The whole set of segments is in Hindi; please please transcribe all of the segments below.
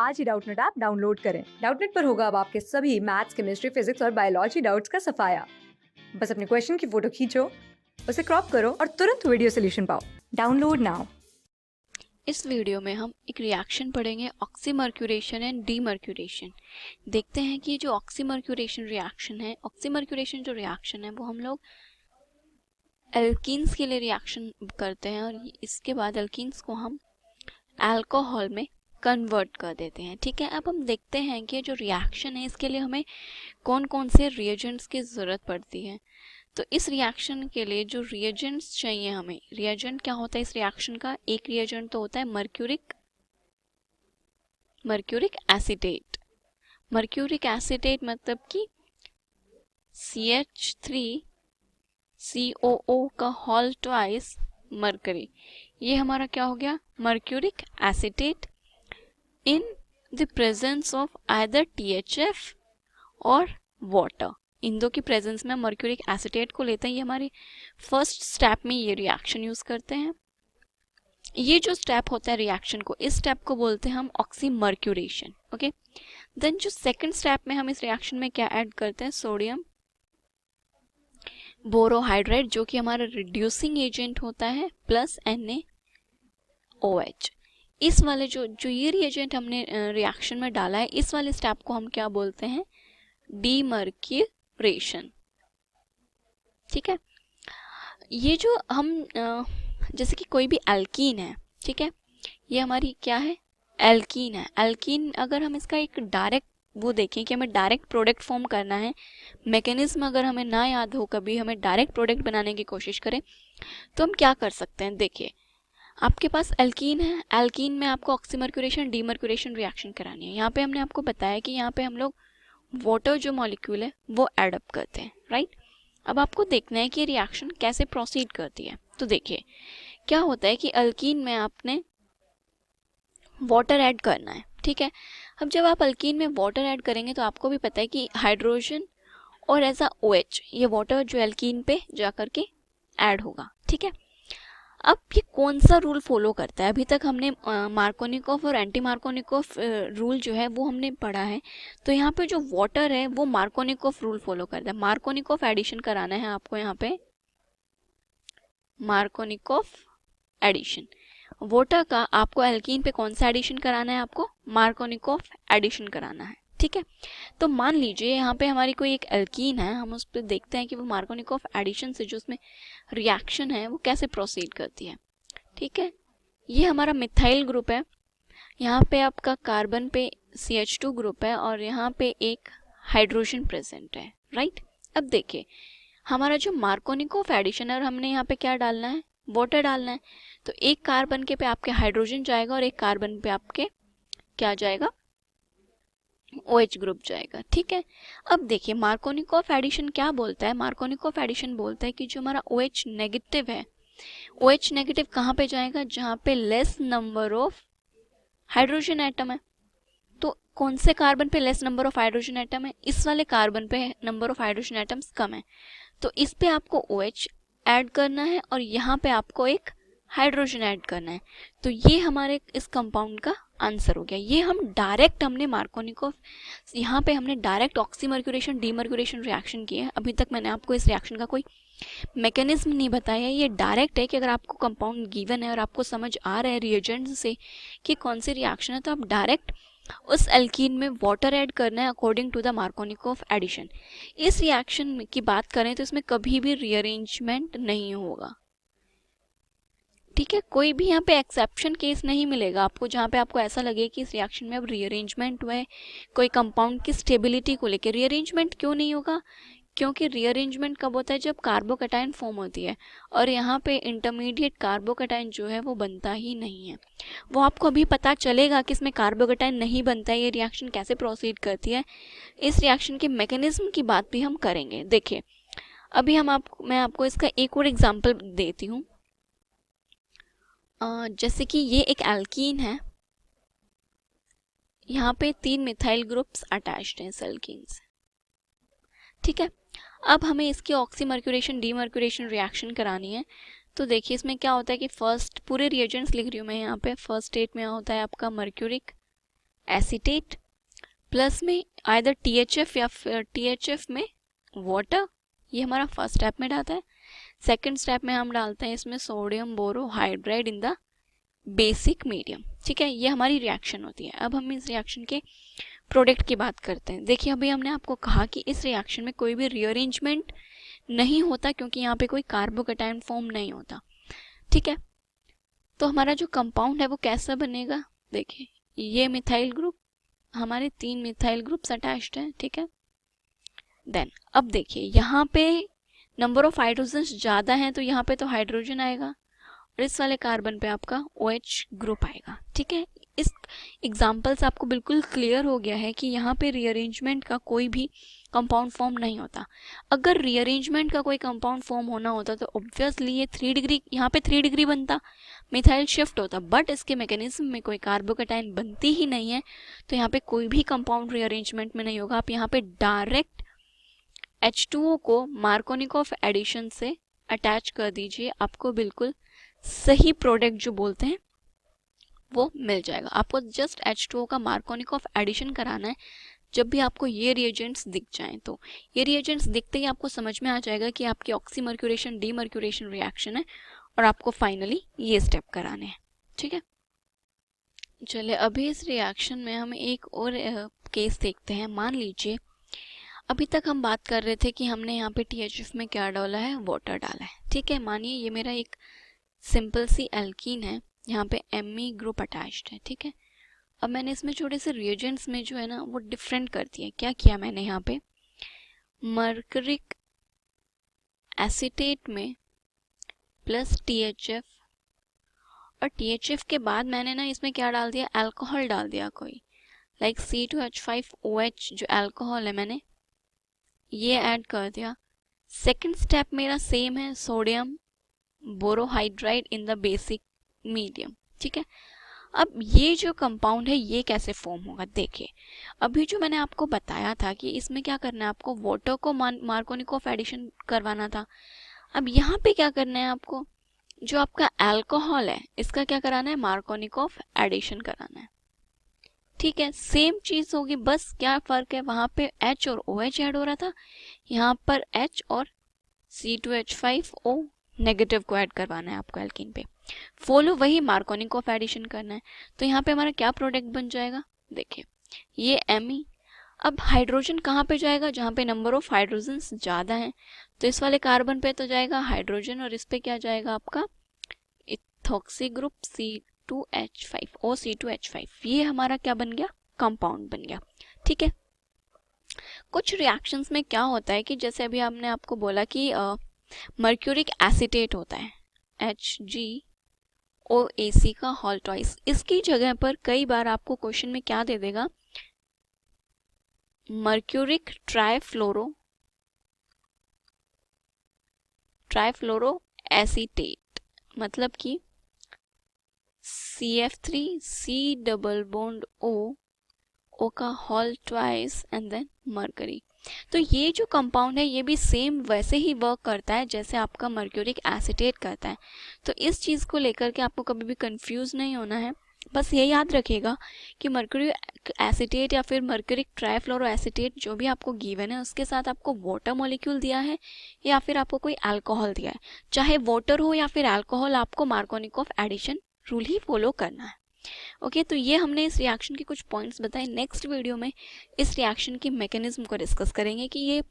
आज ही डाउटनेट ऐप डाउनलोड करें। डाउटनेट पर होगा अब आपके सभी मैथ्स, केमिस्ट्री, फिजिक्स और बायोलॉजी डाउट्स का सफाया। बस अपने क्वेश्चन की फोटो खींचो, उसे क्रॉप करो और तुरंत वीडियो सोल्यूशन पाओ। Download now. इस वीडियो में हम एक रिएक्शन पढ़ेंगे, ऑक्सीमर्क्यूरेशन एंड डीमर्क्यूरेशन। देखते हैं कि जो ऑक्सीमर्क्यूरेशन रिएक्शन है, ऑक्सीमर्क्यूरेशन जो रिएक्शन है वो हम लोग एल्कीन्स के लिए रिएक्शन करते हैं और इसके बाद एल्कीन्स को हम अल्कोहल में कन्वर्ट कर देते हैं। ठीक है, अब हम देखते हैं कि जो रिएक्शन है इसके लिए हमें कौन कौन से रिएजेंट्स की ज़रूरत पड़ती है। तो इस रिएक्शन के लिए जो रिएजेंट्स चाहिए हमें, रिएजेंट क्या होता है इस रिएक्शन का, एक रिएजेंट तो होता है मर्क्यूरिक एसिटेट। मर्क्यूरिक एसिटेट मतलब कि CH3COO का होल ट्वाइस मरकरी, ये हमारा क्या हो गया, mercuric acetate in the presence of either THF और वाटर। इन दो की प्रेजेंस में मर्क्यूरिक एसिटेट को लेते हैं। ये हमारी फर्स्ट स्टेप में ये रिएक्शन यूज करते हैं। ये जो स्टेप होता है रिएक्शन को, इस स्टेप को बोलते हैं हम ऑक्सीमर्क्यूरेशन। ओके, देन जो सेकंड स्टेप में हम इस रिएक्शन में क्या ऐड करते हैं, सोडियम बोरोहाइड्रेट, जो कि हमारा रिड्यूसिंग एजेंट होता है, प्लस NaOH। इस वाले जो ये रिएजेंट हमने रिएक्शन में डाला है, इस वाले स्टेप को हम क्या बोलते हैं, डीमर्क्यूरेशन। ठीक है, ये जो हम जैसे कि कोई भी एल्कीन है, ठीक है, ये हमारी क्या है, एल्कीन है। एल्कीन अगर हम इसका एक डायरेक्ट वो देखें कि हमें डायरेक्ट प्रोडक्ट फॉर्म करना है, मैकेनिज्म अगर हमें ना याद हो, कभी हमें डायरेक्ट प्रोडक्ट बनाने की कोशिश करें, तो हम क्या कर सकते हैं। देखिए, आपके पास एल्कीन है, एल्कीन में आपको ऑक्सीमर्क्यूरेशन डीमर्क्यूरेशन रिएक्शन करानी है। यहाँ पे हमने आपको बताया कि यहाँ पे हम लोग वाटर जो मॉलिक्यूल है वो एड अप करते हैं, राइट। अब आपको देखना है कि रिएक्शन कैसे प्रोसीड करती है। तो देखिए क्या होता है कि अल्कीन में आपने वाटर ऐड करना है, ठीक है। अब जब आप अल्कीन में वाटर ऐड करेंगे तो आपको भी पता है कि हाइड्रोजन और एज OH, ये वाटर जो एल्कीन पे जाकर के ऐड होगा, ठीक है। अब ये कौन सा रूल फॉलो करता है, अभी तक हमने मार्कोनिकोफ और एंटी मार्कोनिकोफ रूल जो है वो हमने पढ़ा है। तो यहाँ पे जो वाटर है वो मार्कोनिकोफ रूल फॉलो करता है। मार्कोनिकोफ एडिशन कराना है आपको, यहाँ पे मार्कोनिकोफ एडिशन वाटर का आपको एल्कीन पे कौन सा एडिशन कराना है, आपको मार्कोनिकोफ एडिशन कराना है, ठीक है। तो मान लीजिए यहाँ पे हमारी कोई एक एल्कीन है, हम उस पर देखते हैं कि वो मार्कोनिकोफ एडिशन से जो उसमें रिएक्शन है वो कैसे प्रोसीड करती है, ठीक है। ये हमारा मिथाइल ग्रुप है, यहाँ पे आपका कार्बन पे CH2 ग्रुप है और यहाँ पे एक हाइड्रोजन प्रेजेंट है, राइट। अब देखिए हमारा जो मार्कोनिकोफ एडिशन है और हमने यहाँ पे क्या डालना है, वाटर डालना है। तो एक कार्बन के पे आपके हाइड्रोजन जाएगा और एक कार्बन पे आपके क्या जाएगा, OH ग्रुप जाएगा, ठीक है। अब देखिए मार्कोनिकोफ एडिशन क्या बोलता है, मार्कोनिकोफ एडिशन बोलता है कि जो हमारा OH नेगेटिव है, OH नेगेटिव कहाँ पे जाएगा, जहाँ पे less number of hydrogen atom है। तो कौन से कार्बन पे less number of hydrogen atom है, इस वाले कार्बन पे number of hydrogen atoms come है, तो इस पे आपको OH ऐड करना है और यहाँ पे आपको एक हाइड्रोजन ऐड करना है। तो ये हमारे इस कंपाउंड का आंसर हो गया। ये हम डायरेक्ट हमने मार्कोनिकोफ, यहाँ पे हमने डायरेक्ट ऑक्सीमर्क्यूरेशन डीमर्क्यूरेशन रिएक्शन किया है। अभी तक मैंने आपको इस रिएक्शन का कोई मैकेनिज्म नहीं बताया, ये डायरेक्ट है कि अगर आपको कंपाउंड गिवन है और आपको समझ आ रहा है रिएजेंट से कि कौन सी रिएक्शन है, तो आप डायरेक्ट उस एल्कीन में वाटर ऐड करना है according to the Markovnikov addition. इस रिएक्शन की बात करें तो इसमें कभी भी रीअरेंजमेंट नहीं होगा, ठीक है। कोई भी यहाँ पे एक्सेप्शन केस नहीं मिलेगा आपको जहाँ पे आपको ऐसा लगे कि इस रिएक्शन में अब रीअरेंजमेंट हुआ है कोई कंपाउंड की स्टेबिलिटी को लेकर। रीअरेंजमेंट क्यों नहीं होगा, क्योंकि रीअरेंजमेंट कब होता है, जब कार्बोकैटायन फॉर्म होती है और यहाँ पे इंटरमीडिएट कार्बोकैटायन जो है वो बनता ही नहीं है। वो आपको अभी पता चलेगा कि इसमें कार्बोकैटायन नहीं बनता है, ये रिएक्शन कैसे प्रोसीड करती है। इस रिएक्शन के मैकेनिज्म की बात भी हम करेंगे। देखिए अभी मैं आपको इसका एक और एग्जाम्पल देती हूँ। जैसे कि ये एक एल्कीन है, यहाँ पे 3 मिथाइल ग्रुप्स अटैच्ड हैं इस एल्कीन से, ठीक है। अब हमें इसकी ऑक्सीमर्क्यूरेशन डीमर्क्यूरेशन रिएक्शन करानी है। तो देखिए इसमें क्या होता है कि फर्स्ट पूरे रिएजेंट्स लिख रही हूँ मैं यहाँ पे। फर्स्ट स्टेट में होता है आपका मर्क्यूरिक एसीटेट प्लस में आइदर THF या फिर THF में वाटर, ये हमारा फर्स्ट स्टेप में डालता है। सेकंड स्टेप में हम डालते हैं इसमें sodium borohydride in the basic medium. ठीक है, ये हमारी रिएक्शन होती है। अब हम इस रिएक्शन के प्रोडक्ट की बात करते हैं। देखिए अभी हमने आपको कहा कि इस रिएक्शन में कोई भी रीअरेंजमेंट नहीं होता क्योंकि यहाँ पे कोई कार्बोकेटाइन फॉर्म नहीं होता। ठीक है, तो हमारा जो कंपाउंड है वो कैसा बनेगा, देखिए ये मिथाइल ग्रुप, हमारे 3 मिथाइल ग्रुप्स अटैच्ड हैं। ठीक है, देन अब देखिए यहाँ पे नंबर ऑफ हाइड्रोजन्स ज़्यादा हैं तो यहाँ पे तो हाइड्रोजन आएगा और इस वाले कार्बन पे आपका OH ग्रुप आएगा। ठीक है, इस एग्जाम्पल से आपको बिल्कुल क्लियर हो गया है कि यहाँ पे रीअरेंजमेंट का कोई भी कंपाउंड फॉर्म नहीं होता। अगर रीअरेंजमेंट का कोई कंपाउंड फॉर्म होना होता तो ऑब्वियसली ये 3 डिग्री, यहाँ पे 3 डिग्री बनता, मिथाइल शिफ्ट होता, बट इसके मैकेनिज्म में कोई कार्बोकेटाइन बनती ही नहीं है तो यहाँ पे कोई भी कंपाउंड रीअरेंजमेंट में नहीं होगा। आप यहाँ पे डायरेक्ट H2O को मार्कोनिकॉफ एडिशन से अटैच कर दीजिए, आपको बिल्कुल सही प्रोडक्ट जो बोलते हैं वो मिल जाएगा। आपको जस्ट H2O का मार्कोनिकॉफ एडिशन कराना है। जब भी आपको ये रिएजेंट्स दिख जाएं तो ये रिएजेंट्स दिखते ही आपको समझ में आ जाएगा कि आपकी ऑक्सीमर्क्यूरेशन डीमर्क्यूरेशन रिएक्शन है और आपको फाइनली ये स्टेप कराने हैं। ठीक है, चलिए अभी इस रिएक्शन में हम एक और केस देखते हैं। मान लीजिए अभी तक हम बात कर रहे थे कि हमने यहाँ पे THF में क्या डाला है, वाटर डाला है। ठीक है, मानिए ये मेरा एक सिंपल सी एल्कीन है, यहाँ पे Me ग्रुप अटैच्ड है। ठीक है, अब मैंने इसमें थोड़े से रिएजेंट्स में जो है ना वो डिफरेंट कर दिया। क्या किया मैंने यहाँ पे मर्करिक एसीटेट में प्लस THF और THF के बाद मैंने ना इसमें क्या डाल दिया, अल्कोहल डाल दिया कोई, लाइक C2H5OH जो अल्कोहल है मैंने ये ऐड कर दिया। सेकंड स्टेप मेरा सेम है, sodium borohydride in the basic medium. ठीक है, अब ये जो कंपाउंड है ये कैसे फॉर्म होगा, देखिए अभी जो मैंने आपको बताया था कि इसमें क्या करना है, आपको वाटर को मार्कोनिकॉफ एडिशन करवाना था। अब यहाँ पे क्या करना है, आपको जो आपका अल्कोहल है इसका क्या कराना है, मार्कोनिकॉफ एडिशन कराना है। ठीक है, सेम चीज होगी, बस क्या फर्क है, वहां पे H और OH ऐड हो रहा था, यहाँ पर H और C2H5O नेगेटिव को ऐड करवाना है आपको एल्कीन पे। फॉलो वही मार्कोनिकॉफ एडिशन करना है। तो यहाँ पे हमारा क्या प्रोडक्ट बन जाएगा, देखिए ये Me। अब हाइड्रोजन कहाँ पे जाएगा, जहाँ पे नंबर ऑफ हाइड्रोजन्स ज़्यादा हैं, तो इस वाले कार्बन पे तो जाएगा हाइड्रोजन और इस पे क्या जाएगा आपका इथॉक्सी ग्रुप C2H5O C2H5। ये हमारा क्या बन गया, कंपाउंड बन गया। ठीक है, कुछ रिएक्शंस में क्या होता है कि जैसे अभी हमने आपको बोला कि मर्क्यूरिक एसीटेट होता है HgOAc का होल ट्वाइस, इसकी जगह पर कई बार आपको क्वेश्चन में क्या दे देगा, मर्क्यूरिक ट्राइफ्लोरो एसीटेट, मतलब कि CF3C डबल बॉन्ड O का whole twice and then mercury. तो ये जो कंपाउंड है ये भी सेम वैसे ही वर्क करता है जैसे आपका मर्क्यूरिक एसीटेट करता है। तो इस चीज़ को लेकर के आपको कभी भी कंफ्यूज नहीं होना है। बस ये याद रखिएगा कि मर्क्यूरिक एसीटेट या फिर मर्क्यूरिक ट्राइफ्लोरो एसीटेट जो भी आपको गिवन है उसके साथ आपको वाटर मॉलिक्यूल दिया है या फिर आपको कोई अल्कोहल दिया है, चाहे वाटर हो या फिर अल्कोहल, आपको मार्कोनिकॉफ एडिशन रूल ही फॉलो करना है। ओके, तो ये हमने इस रिएक्शन के कुछ पॉइंट्स बताए। नेक्स्ट वीडियो में इस रिएक्शन की मैकेनिज्म को डिस्कस करेंगे कि ये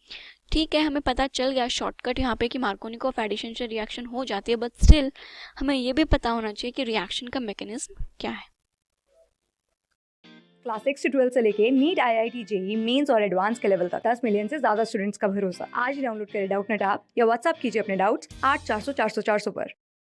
ठीक है, हमें पता चल गया शॉर्टकट यहाँ पे कि मार्कोनिकॉफ एडिशन से रिएक्शन हो जाती है, बट स्टिल हमें ये भी पता होना चाहिए कि रिएक्शन का मैकेनिज्म क्या है। क्लास 6 से 12 से लेके नीट IIT JEE मेंस और एडवांस के लेवल तक 10 मिलियन से ज्यादा स्टूडेंट्स का भरोसा। आज ही डाउनलोड करें डाउटनेट ऐप या व्हाट्सएप कीजिए अपने डाउट्स 8400 400 400 पर।